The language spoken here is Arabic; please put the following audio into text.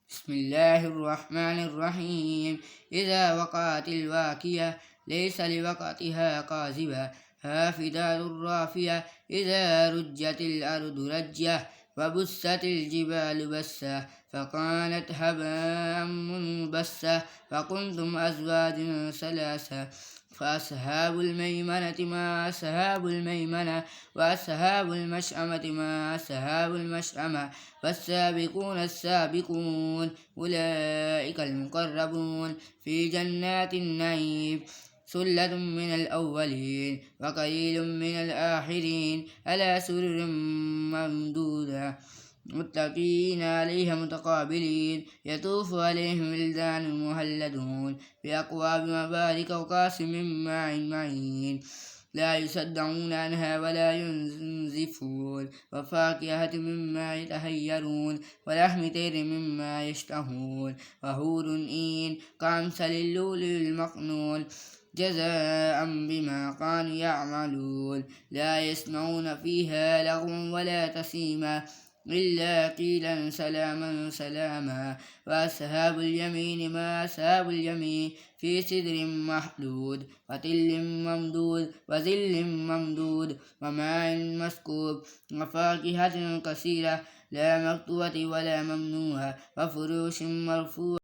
بسم الله الرحمن الرحيم. إذا وقعت الواقية ليس لوقعتها كاذبة خافضة رافية. إذا رجت الأرض رجة وبست الجبال بسة فكانت هباء منبثة فكنتم أزواجا ثلاثة فأصحاب الميمنة ما أصحاب الميمنة وأصحاب المشأمة ما أصحاب المشأمة فالسابقون السابقون أولئك المقربون في جنات النعيم ثلة من الأولين وقليل من الآخرين على سرر ممدودة متكئين عليها متقابلين يطوف عليهم ولدان مهلدون بأكواب وأباريق وكأس من معين معين لا يصدعون عنها ولا ينزفون وفاكهة مما يتهيرون ولحم طير مما يشتهون وحور عين كأمثال اللؤلؤ المكنون جزاء بما كانوا يعملون لا يسمعون فيها لغوا ولا تسيما إلا قيلا سلاما سلاما وأصحاب اليمين ما أصحاب اليمين في سدر محدود وظل ممدود وظل ممدود وماء مسكوب وفاكهة كثيرة لا مقطوعة ولا ممنوعة وفروش مرفوعة